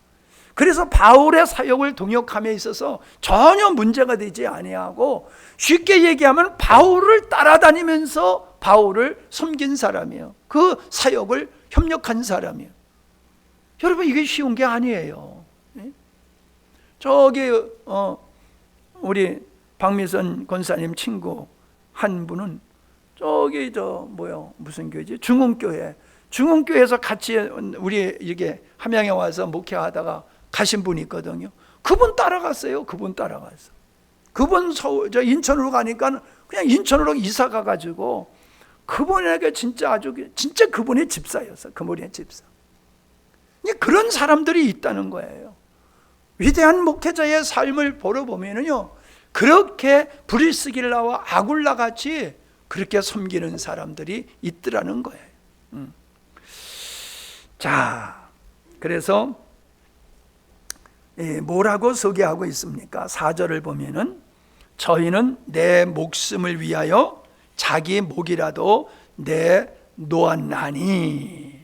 그래서 바울의 사역을 동역함에 있어서 전혀 문제가 되지 아니하고, 쉽게 얘기하면 바울을 따라다니면서 바울을 섬긴 사람이에요. 그 사역을 협력한 사람이에요. 여러분, 이게 쉬운 게 아니에요. 저기 우리 박미선 권사님 친구 한 분은 저기 무슨 교회지? 중흥교회에서 같이 우리 이렇게 함양에 와서 목회하다가 가신 분이 있거든요. 그분 따라갔어요. 그분 인천으로 가니까 그냥 인천으로 이사 가가지고 그분에게 진짜 그분의 집사였어. 그분의 집사. 그런 사람들이 있다는 거예요. 위대한 목회자의 삶을 보러 보면은요, 그렇게 브리스길라와 아굴라 같이 그렇게 섬기는 사람들이 있더라는 거예요. 자, 그래서 뭐라고 소개하고 있습니까? 4절을 보면은 저희는 내 목숨을 위하여 자기 목이라도 내놓았나니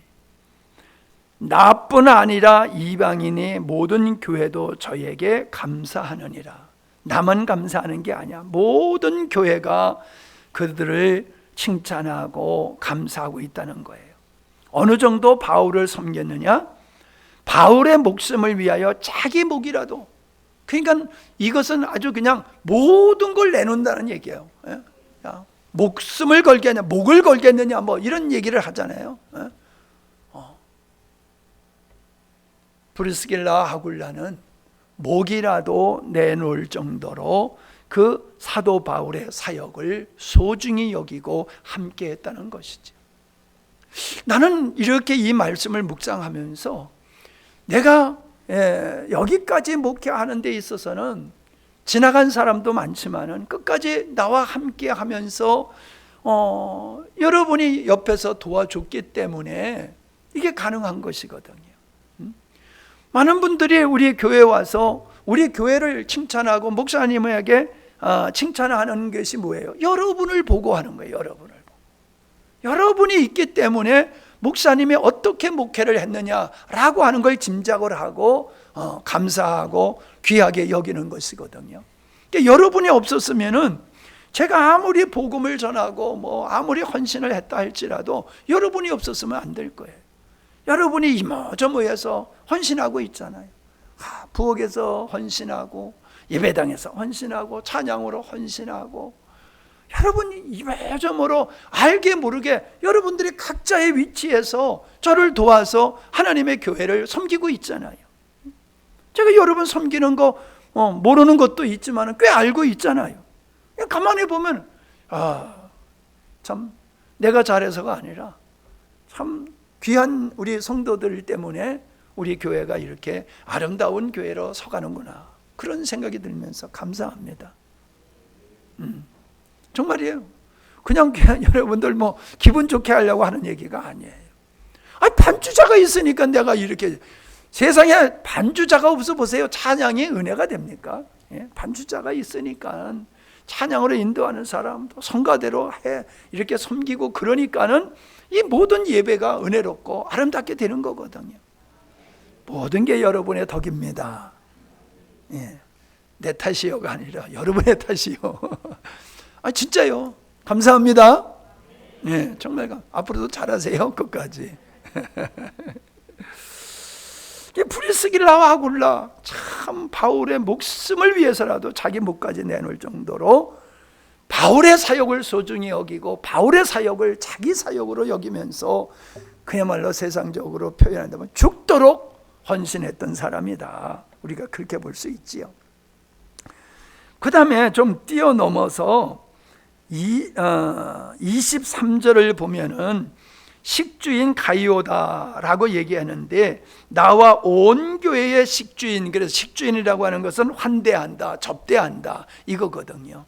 나뿐 아니라 이방인의 모든 교회도 저에게 감사하느니라. 나만 감사하는 게 아니야. 모든 교회가 그들을 칭찬하고 감사하고 있다는 거예요. 어느 정도 바울을 섬겼느냐? 바울의 목숨을 위하여 자기 목이라도. 그러니까 이것은 아주 그냥 모든 걸 내놓는다는 얘기예요. 목숨을 걸겠냐, 목을 걸겠느냐, 뭐 이런 얘기를 하잖아요. 브리스길라 아굴라는 목이라도 내놓을 정도로 그 사도 바울의 사역을 소중히 여기고 함께 했다는 것이죠. 나는 이렇게 이 말씀을 묵상하면서 내가 여기까지 목회하는 데 있어서는 지나간 사람도 많지만은 끝까지 나와 함께 하면서 여러분이 옆에서 도와줬기 때문에 이게 가능한 것이거든요. 많은 분들이 우리 교회에 와서 우리 교회를 칭찬하고 목사님에게 칭찬하는 것이 뭐예요? 여러분을 보고 하는 거예요. 여러분이 있기 때문에 목사님이 어떻게 목회를 했느냐라고 하는 걸 짐작을 하고 감사하고 귀하게 여기는 것이거든요. 그러니까 여러분이 없었으면은 제가 아무리 복음을 전하고 아무리 헌신을 했다 할지라도 여러분이 없었으면 안 될 거예요. 여러분이 이모저모해서 헌신하고 있잖아요. 부엌에서 헌신하고, 예배당에서 헌신하고, 찬양으로 헌신하고, 여러분이 이모저모로 알게 모르게 여러분들이 각자의 위치에서 저를 도와서 하나님의 교회를 섬기고 있잖아요. 제가 여러분 섬기는 거 모르는 것도 있지만 꽤 알고 있잖아요. 가만히 보면 참 내가 잘해서가 아니라 참 귀한 우리 성도들 때문에 우리 교회가 이렇게 아름다운 교회로 서가는구나, 그런 생각이 들면서 감사합니다. 정말이에요. 그냥 여러분들 기분 좋게 하려고 하는 얘기가 아니에요. 반주자가 있으니까 내가 이렇게, 세상에 반주자가 없어 보세요. 찬양이 은혜가 됩니까? 반주자가 있으니까 찬양으로 인도하는 사람도 성가대로 이렇게 섬기고, 그러니까는 이 모든 예배가 은혜롭고 아름답게 되는 거거든요. 모든 게 여러분의 덕입니다. 내 탓이요가 아니라 여러분의 탓이요. 진짜요. 감사합니다. 정말 앞으로도 잘하세요. 끝까지. 브리스길라와 아굴라, 참 바울의 목숨을 위해서라도 자기 목까지 내놓을 정도로 바울의 사역을 소중히 여기고 바울의 사역을 자기 사역으로 여기면서 그야말로 세상적으로 표현한다면 죽도록 헌신했던 사람이다. 우리가 그렇게 볼 수 있지요. 그 다음에 좀 뛰어넘어서 23절을 보면은 식주인 가이오다라고 얘기하는데, 나와 온 교회의 식주인, 그래서 식주인이라고 하는 것은 환대한다, 접대한다 이거거든요.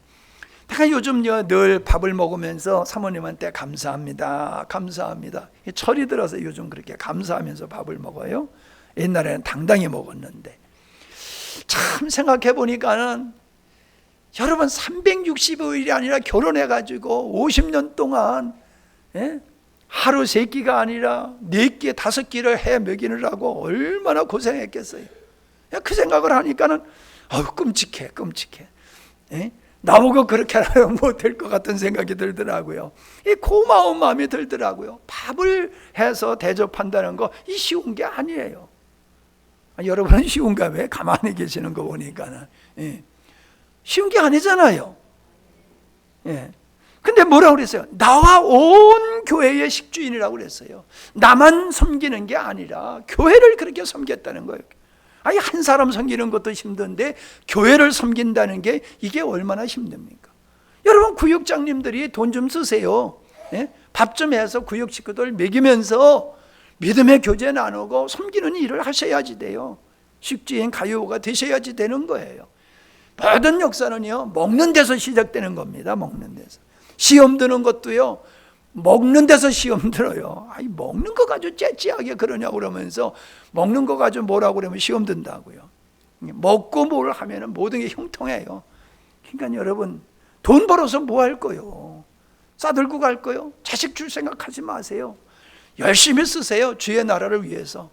내가 요즘 늘 밥을 먹으면서 사모님한테 감사합니다, 감사합니다. 철이 들어서 요즘 그렇게 감사하면서 밥을 먹어요. 옛날에는 당당히 먹었는데, 참 생각해 보니까는 여러분 365일이 아니라 결혼해가지고 50년 동안 하루 3끼가 아니라 4끼, 5끼를 해 먹이느라고 얼마나 고생했겠어요. 그 생각을 하니까는 끔찍해. 나보고 그렇게 하면 못될 것 같은 생각이 들더라고요. 이 고마운 마음이 들더라고요. 밥을 해서 대접한다는 거 이 쉬운 게 아니에요. 여러분은 쉬운가? 왜 가만히 계시는 거 보니까는 쉬운 게 아니잖아요. 근데 뭐라고 그랬어요? 나와 온 교회의 식주인이라고 그랬어요. 나만 섬기는 게 아니라 교회를 그렇게 섬겼다는 거예요. 아니, 한 사람 섬기는 것도 힘든데 교회를 섬긴다는 게 이게 얼마나 힘듭니까? 여러분, 구역장님들이 돈 좀 쓰세요. 밥 좀 해서 구역 식구들 먹이면서 믿음의 교제 나누고 섬기는 일을 하셔야지 돼요. 식주인 가요가 되셔야지 되는 거예요. 모든 역사는요, 먹는 데서 시작되는 겁니다. 먹는 데서. 시험 드는 것도요, 먹는 데서 시험 들어요. 아니, 먹는 거 가지고 째째하게 그러냐고 그러면서 먹는 거 가지고 뭐라고 그러면 시험 든다고요. 먹고 뭘 하면은 모든 게 형통해요. 그러니까 여러분, 돈 벌어서 뭐 할 거요? 싸들고 갈 거요? 자식 줄 생각하지 마세요. 열심히 쓰세요. 주의 나라를 위해서.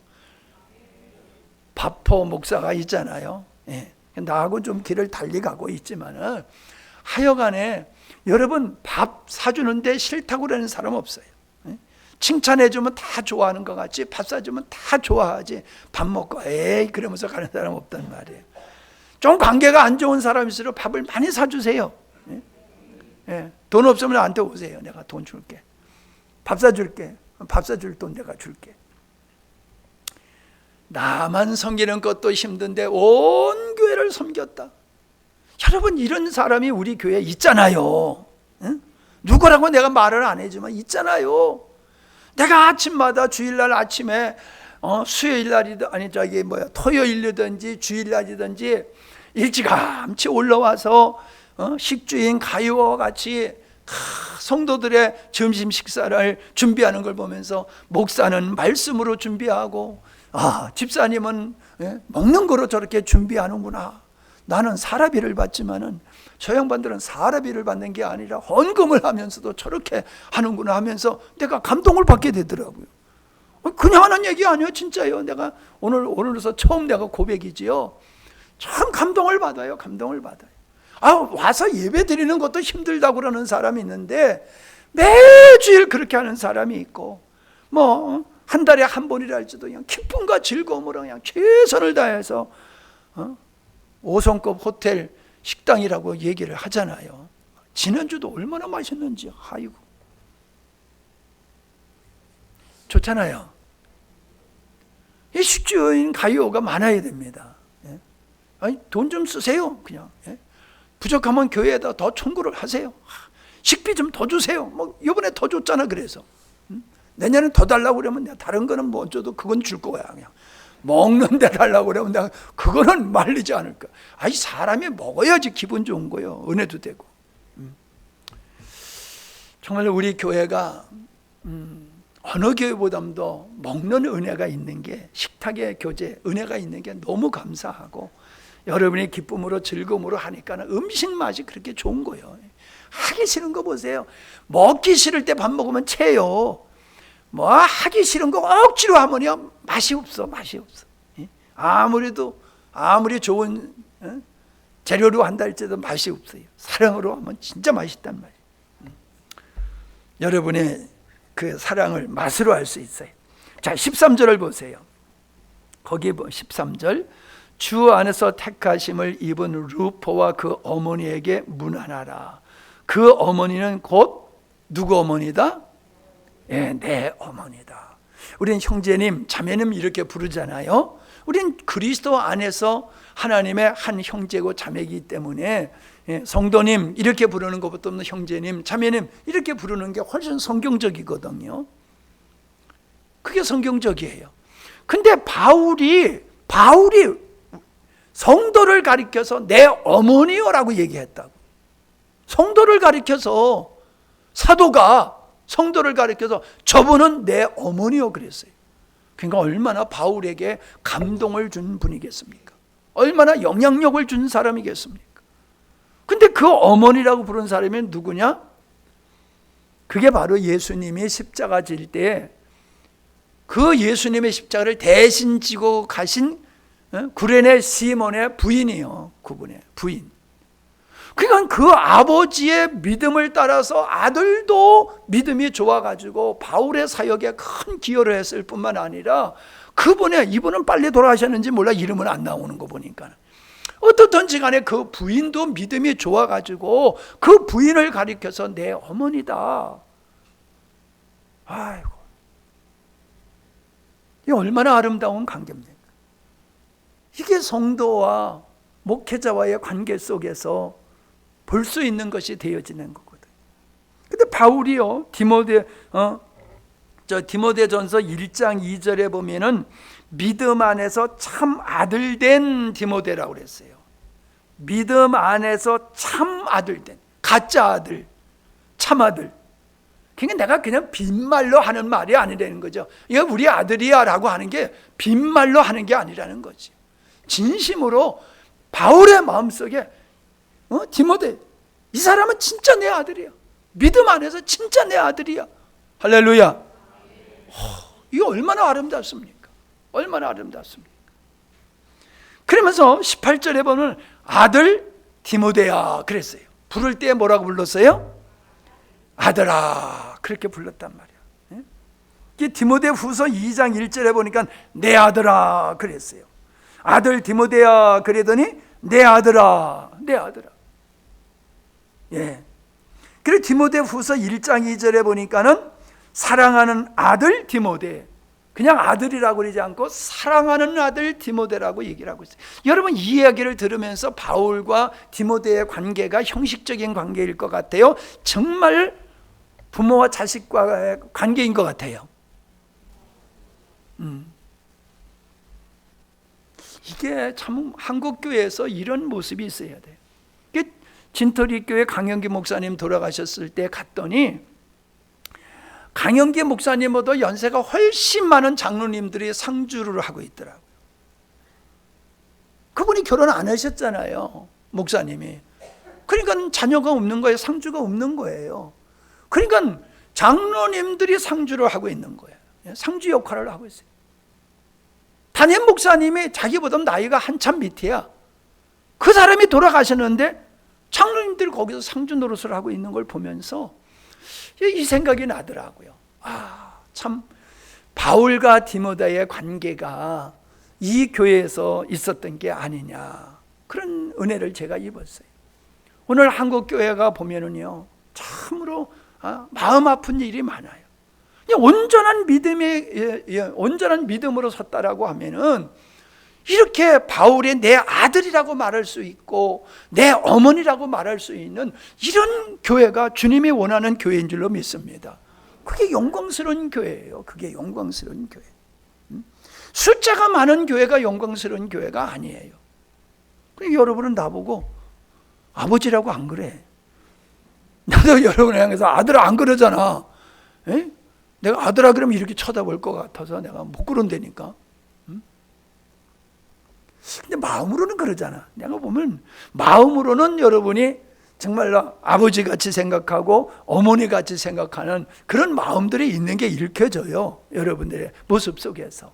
바포 목사가 있잖아요. 나하고 좀 길을 달리 가고 있지만은 하여간에 여러분, 밥 사주는데 싫다고 그러는 사람 없어요. 칭찬해주면 다 좋아하는 것 같지, 밥 사주면 다 좋아하지, 밥 먹고 에이 그러면서 가는 사람 없단 말이에요. 좀 관계가 안 좋은 사람일수록 밥을 많이 사주세요. 돈 없으면 나한테 오세요. 내가 돈 줄게. 밥 사줄게. 밥 사줄 돈 내가 줄게. 나만 섬기는 것도 힘든데 온 교회를 섬겼다. 여러분, 이런 사람이 우리 교회에 있잖아요. 누구라고 내가 말을 안 해주면 있잖아요. 내가 아침마다 주일날 아침에 수요일날이든 토요일이든지 주일날이든지 일찌감치 올라와서 식주인 가요와 같이 성도들의 점심 식사를 준비하는 걸 보면서 목사는 말씀으로 준비하고 집사님은 먹는 거로 저렇게 준비하는구나. 나는 사라비를 받지만은 저 양반들은 사라비를 받는 게 아니라 헌금을 하면서도 저렇게 하는구나 하면서 내가 감동을 받게 되더라고요. 그냥 하는 얘기 아니에요. 진짜요. 내가 오늘로서 처음 내가 고백이지요. 참 감동을 받아요. 감동을 받아요. 와서 예배 드리는 것도 힘들다고 그러는 사람이 있는데 매주일 그렇게 하는 사람이 있고 한 달에 한 번이라 할지도 그냥 기쁨과 즐거움으로 그냥 최선을 다해서 5성급 호텔 식당이라고 얘기를 하잖아요. 지난주도 얼마나 맛있는지. 아이고 좋잖아요. 이 식주인 가요가 많아야 됩니다. 아니, 돈 좀 쓰세요. 그냥 부족하면 교회에다 더 청구를 하세요. 식비 좀 더 주세요. 이번에 더 줬잖아. 그래서 내년에 더 달라고 그러면 내가 다른 거는 뭐 줘도 그건 줄 거야. 그냥 먹는 데 달라고 그러면 내가 그거는 말리지 않을 거야. 아니, 사람이 먹어야지 기분 좋은 거예요. 은혜도 되고. 정말 우리 교회가 어느 교회보다도 먹는 은혜가 있는 게, 식탁의 교제 은혜가 있는 게 너무 감사하고, 여러분이 기쁨으로 즐거움으로 하니까 음식 맛이 그렇게 좋은 거예요. 하기 싫은 거 보세요. 먹기 싫을 때 밥 먹으면 채요. 하기 싫은 거 억지로 하면요 맛이 없어. 아무리 좋은 재료로 한다 할지라도 맛이 없어요. 사랑으로 하면 진짜 맛있단 말이에요. 여러분의 그 사랑을 맛으로 알 수 있어요. 자, 13절을 보세요. 거기 13절, 주 안에서 택하심을 입은 루포와 그 어머니에게 문안하라. 그 어머니는 곧 누구 어머니다? 내 어머니다. 우린 형제님, 자매님 이렇게 부르잖아요. 우린 그리스도 안에서 하나님의 한 형제고 자매이기 때문에 성도님 이렇게 부르는 것보다는 형제님, 자매님 이렇게 부르는 게 훨씬 성경적이거든요. 그게 성경적이에요. 근데 바울이 성도를 가리켜서 내 어머니요라고 얘기했다고. 성도를 가리켜서, 사도가 성도를 가리켜서 저분은 내 어머니요 그랬어요. 그러니까 얼마나 바울에게 감동을 준 분이겠습니까? 얼마나 영향력을 준 사람이겠습니까? 근데 그 어머니라고 부른 사람이 누구냐? 그게 바로 예수님이 십자가 질 때 그 예수님의 십자가를 대신 지고 가신 구레네 시몬의 부인이요. 그분의 부인. 그러니까 그 아버지의 믿음을 따라서 아들도 믿음이 좋아가지고 바울의 사역에 큰 기여를 했을 뿐만 아니라 이분은 빨리 돌아가셨는지 몰라, 이름은 안 나오는 거 보니까. 어떻든지 간에 그 부인도 믿음이 좋아가지고 그 부인을 가리켜서 내 어머니다. 아이고, 이 얼마나 아름다운 관계입니까? 이게 성도와 목회자와의 관계 속에서 볼 수 있는 것이 되어지는 거거든요. 근데 바울이요, 디모데전서 1장 2절에 보면은 믿음 안에서 참 아들 된 디모데라고 그랬어요. 믿음 안에서 참 아들 된, 가짜 아들, 참 아들. 그러니까 내가 그냥 빈말로 하는 말이 아니라는 거죠. 이거 우리 아들이야 라고 하는 게 빈말로 하는 게 아니라는 거지. 진심으로 바울의 마음속에 디모데, 이 사람은 진짜 내 아들이야. 믿음 안에서 진짜 내 아들이야. 할렐루야. 이거 얼마나 아름답습니까? 얼마나 아름답습니까? 그러면서 18절에 보면 아들 디모데야 그랬어요. 부를 때 뭐라고 불렀어요? 아들아, 그렇게 불렀단 말이야. 이 디모데 후서 2장 1절에 보니까 내 아들아 그랬어요. 아들 디모데야 그러더니 내 아들아, 내 아들아. 예. 그리고 디모데 후서 1장 2절에 보니까는 사랑하는 아들 디모데, 그냥 아들이라고 그러지 않고 사랑하는 아들 디모데라고 얘기를 하고 있어요. 여러분, 이 이야기를 들으면서 바울과 디모데의 관계가 형식적인 관계일 것 같아요? 정말 부모와 자식과의 관계인 것 같아요. 이게 참 한국교회에서 이런 모습이 있어야 돼요. 진터리 교회 강영기 목사님 돌아가셨을 때 갔더니 강영기 목사님보다 연세가 훨씬 많은 장로님들이 상주를 하고 있더라고요. 그분이 결혼 안 하셨잖아요, 목사님이. 그러니까 자녀가 없는 거예요. 상주가 없는 거예요. 그러니까 장로님들이 상주를 하고 있는 거예요. 상주 역할을 하고 있어요. 담임 목사님이 자기보다 나이가 한참 밑이야. 그 사람이 돌아가셨는데 장로님들이 거기서 상주 노릇을 하고 있는 걸 보면서 이 생각이 나더라고요. 참 바울과 디모데의 관계가 이 교회에서 있었던 게 아니냐, 그런 은혜를 제가 입었어요. 오늘 한국 교회가 보면은요, 참으로 마음 아픈 일이 많아요. 온전한 믿음으로 섰다라고 하면은 이렇게 바울이 내 아들이라고 말할 수 있고 내 어머니라고 말할 수 있는 이런 교회가 주님이 원하는 교회인 줄로 믿습니다. 그게 영광스러운 교회예요. 그게 영광스러운 교회. 숫자가 많은 교회가 영광스러운 교회가 아니에요. 그러니까 여러분은 나보고 아버지라고 안 그래. 나도 여러분을 향해서 아들아 안 그러잖아. 에? 내가 아들아 그러면 이렇게 쳐다볼 것 같아서 내가 못 그런다니까. 근데 마음으로는 그러잖아. 내가 보면 마음으로는 여러분이 정말로 아버지같이 생각하고 어머니같이 생각하는 그런 마음들이 있는 게 읽혀져요. 여러분들의 모습 속에서.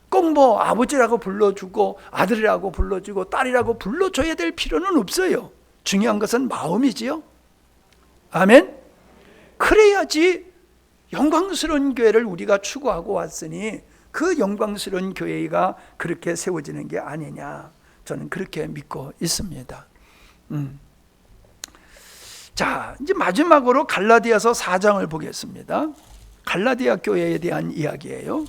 꼭 뭐 아버지라고 불러주고 아들이라고 불러주고 딸이라고 불러줘야 될 필요는 없어요. 중요한 것은 마음이지요. 아멘. 그래야지 영광스러운 교회를 우리가 추구하고 왔으니 그 영광스러운 교회가 그렇게 세워지는 게 아니냐, 저는 그렇게 믿고 있습니다. 자, 이제 마지막으로 갈라디아서 4장을 보겠습니다. 갈라디아 교회에 대한 이야기예요.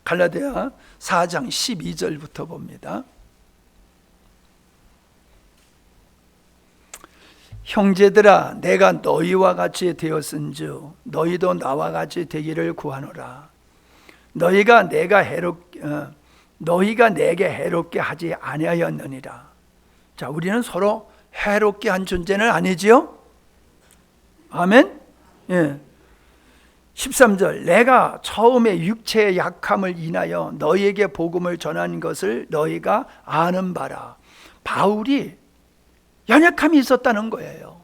갈라디아 4장 12절부터 봅니다. 형제들아, 내가 너희와 같이 되었은즉 너희도 나와 같이 되기를 구하노라. 너희가 내게 해롭게 하지 아니하였느니라. 자, 우리는 서로 해롭게 한 존재는 아니지요? 아멘. 예. 13절 내가 처음에 육체의 약함을 인하여 너희에게 복음을 전한 것을 너희가 아는 바라. 바울이 연약함이 있었다는 거예요.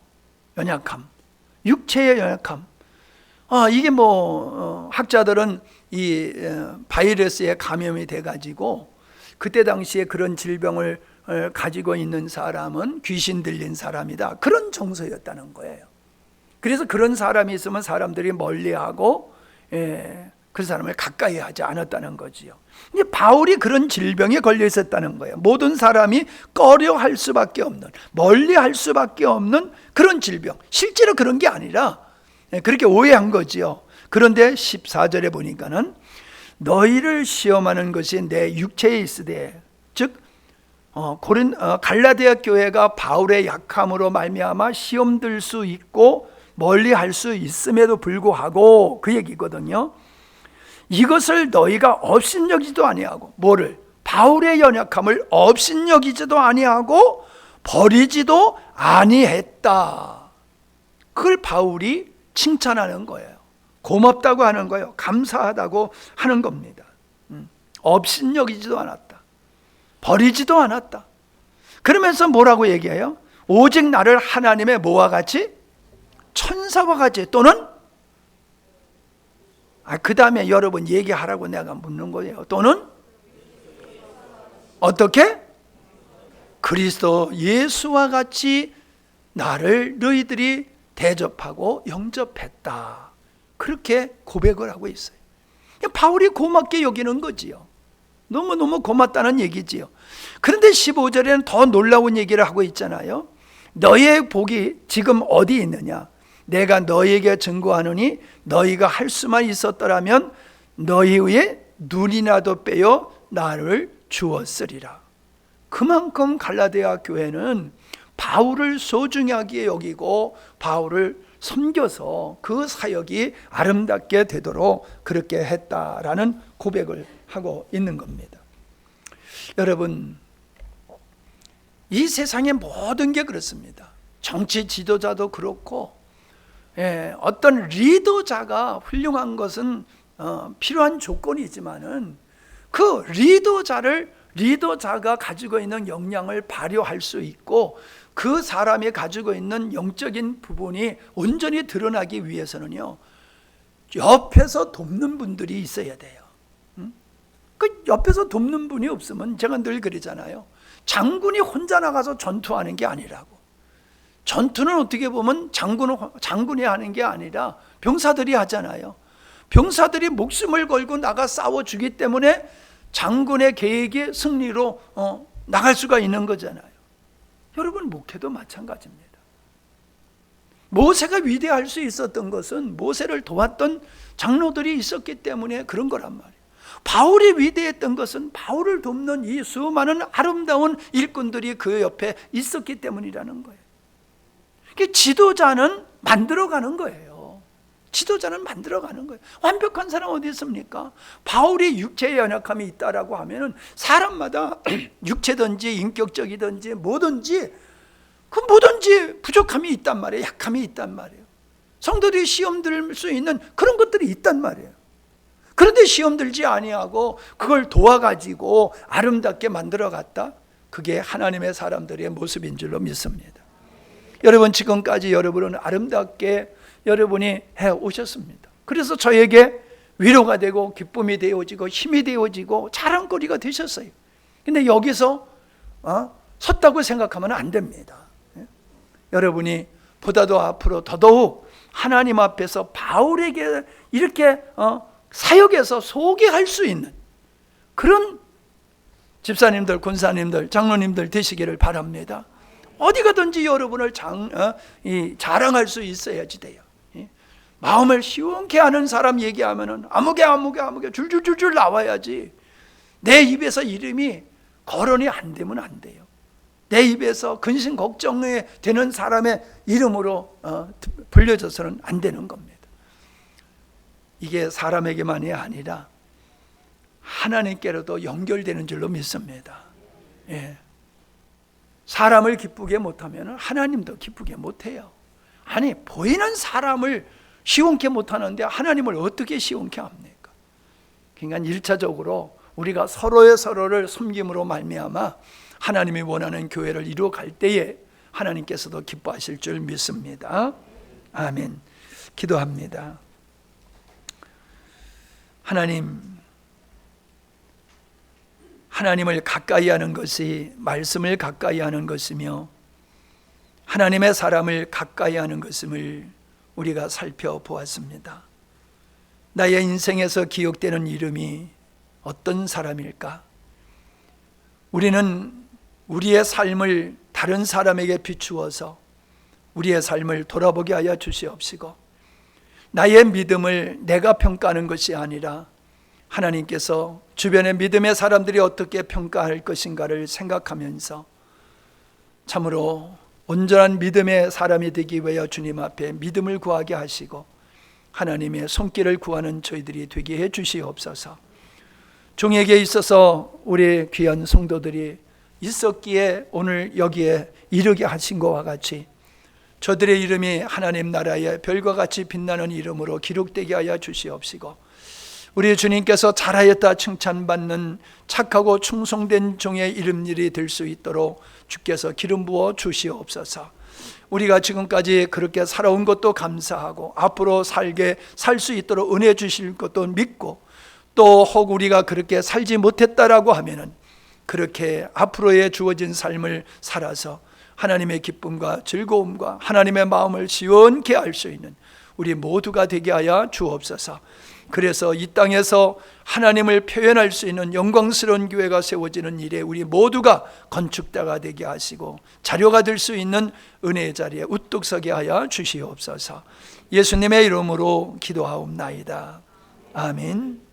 연약함, 육체의 연약함. 이게 학자들은 이 바이러스에 감염이 돼가지고 그때 당시에 그런 질병을 가지고 있는 사람은 귀신 들린 사람이다, 그런 정서였다는 거예요. 그래서 그런 사람이 있으면 사람들이 멀리하고 그 사람을 가까이 하지 않았다는 거지요. 근데 바울이 그런 질병에 걸려 있었다는 거예요. 모든 사람이 꺼려할 수밖에 없는, 멀리할 수밖에 없는 그런 질병. 실제로 그런 게 아니라 그렇게 오해한 거지요. 그런데 14절에 보니까는 너희를 시험하는 것이 내 육체에 있으되, 즉 갈라디아 교회가 바울의 약함으로 말미암아 시험들 수 있고 멀리할 수 있음에도 불구하고 그 얘기거든요. 이것을 너희가 업신여기지도 아니하고, 뭐를? 바울의 연약함을 업신여기지도 아니하고 버리지도 아니했다. 그걸 바울이 칭찬하는 거예요. 고맙다고 하는 거예요. 감사하다고 하는 겁니다. 업신여기지도 않았다, 버리지도 않았다. 그러면서 뭐라고 얘기해요? 오직 나를 하나님의 뭐와 같이? 천사와 같이, 또는 그 다음에 여러분 얘기하라고 내가 묻는 거예요. 또는 어떻게? 그리스도 예수와 같이 나를 너희들이 대접하고 영접했다. 그렇게 고백을 하고 있어요. 바울이 고맙게 여기는 거지요. 너무너무 고맙다는 얘기지요. 그런데 15절에는 더 놀라운 얘기를 하고 있잖아요. 너희의 복이 지금 어디 있느냐? 내가 너희에게 증거하노니 너희가 할 수만 있었더라면 너희의 눈이나도 빼어 나를 주었으리라. 그만큼 갈라디아 교회는 바울을 소중하게 여기고 바울을 섬겨서 그 사역이 아름답게 되도록 그렇게 했다라는 고백을 하고 있는 겁니다. 여러분, 이 세상의 모든 게 그렇습니다. 정치 지도자도 그렇고, 어떤 리더자가 훌륭한 것은 필요한 조건이지만은 그 리더자가 가지고 있는 역량을 발휘할 수 있고 그 사람이 가지고 있는 영적인 부분이 온전히 드러나기 위해서는요, 옆에서 돕는 분들이 있어야 돼요. 그 옆에서 돕는 분이 없으면, 제가 늘 그러잖아요. 장군이 혼자 나가서 전투하는 게 아니라고. 전투는 어떻게 보면 장군이 하는 게 아니라 병사들이 하잖아요. 병사들이 목숨을 걸고 나가 싸워주기 때문에 장군의 계획의 승리로 나갈 수가 있는 거잖아요. 여러분, 목회도 마찬가지입니다. 모세가 위대할 수 있었던 것은 모세를 도왔던 장로들이 있었기 때문에 그런 거란 말이에요. 바울이 위대했던 것은 바울을 돕는 이 수많은 아름다운 일꾼들이 그 옆에 있었기 때문이라는 거예요. 지도자는 만들어가는 거예요. 지도자는 만들어가는 거예요. 완벽한 사람 어디 있습니까? 바울이 육체의 연약함이 있다라고 하면은 사람마다 육체든지 인격적이든지 뭐든지 부족함이 있단 말이에요. 약함이 있단 말이에요. 성도들이 시험 들 수 있는 그런 것들이 있단 말이에요. 그런데 시험 들지 아니하고 그걸 도와가지고 아름답게 만들어갔다. 그게 하나님의 사람들의 모습인 줄로 믿습니다. 여러분, 지금까지 여러분은 아름답게 여러분이 해 오셨습니다. 그래서 저에게 위로가 되고 기쁨이 되어지고 힘이 되어지고 자랑거리가 되셨어요. 근데 여기서 섰다고 생각하면 안 됩니다. 여러분이 보다도 앞으로 더더욱 하나님 앞에서 바울에게 이렇게 사역에서 소개할 수 있는 그런 집사님들, 권사님들, 장로님들 되시기를 바랍니다. 어디 가든지 여러분을 자랑할 수 있어야지 돼요. 마음을 시원케 하는 사람 얘기하면은 아무개 줄줄줄줄 나와야지. 내 입에서 이름이 거론이 안 되면 안 돼요. 내 입에서 근심 걱정이 되는 사람의 이름으로 불려져서는 안 되는 겁니다. 이게 사람에게만이 아니라 하나님께로도 연결되는 줄로 믿습니다. 사람을 기쁘게 못하면 하나님도 기쁘게 못해요. 아니, 보이는 사람을 시원케 못하는데 하나님을 어떻게 시원케 합니까? 그러니까 1차적으로 우리가 서로를 섬김으로 말미암아 하나님이 원하는 교회를 이루어갈 때에 하나님께서도 기뻐하실 줄 믿습니다. 아멘. 기도합니다. 하나님을 가까이 하는 것이 말씀을 가까이 하는 것이며 하나님의 사람을 가까이 하는 것임을 우리가 살펴보았습니다. 나의 인생에서 기억되는 이름이 어떤 사람일까? 우리는 우리의 삶을 다른 사람에게 비추어서 우리의 삶을 돌아보게 하여 주시옵시고, 나의 믿음을 내가 평가하는 것이 아니라 하나님께서 주변의 믿음의 사람들이 어떻게 평가할 것인가를 생각하면서 참으로 온전한 믿음의 사람이 되기 위하여 주님 앞에 믿음을 구하게 하시고 하나님의 손길을 구하는 저희들이 되게 해 주시옵소서. 종에게 있어서 우리 귀한 성도들이 있었기에 오늘 여기에 이르게 하신 것과 같이 저들의 이름이 하나님 나라의 별과 같이 빛나는 이름으로 기록되게 하여 주시옵시고, 우리 주님께서 잘하였다 칭찬받는 착하고 충성된 종의 이름일이 될 수 있도록 주께서 기름 부어 주시옵소서. 우리가 지금까지 그렇게 살아온 것도 감사하고 앞으로 살 수 있도록 은혜 주실 것도 믿고, 또 혹 우리가 그렇게 살지 못했다라고 하면은 그렇게 앞으로의 주어진 삶을 살아서 하나님의 기쁨과 즐거움과 하나님의 마음을 시원케 할 수 있는 우리 모두가 되게 하여 주옵소서. 그래서 이 땅에서 하나님을 표현할 수 있는 영광스러운 교회가 세워지는 일에 우리 모두가 건축자가 되게 하시고 자료가 될 수 있는 은혜의 자리에 우뚝 서게 하여 주시옵소서. 예수님의 이름으로 기도하옵나이다. 아멘.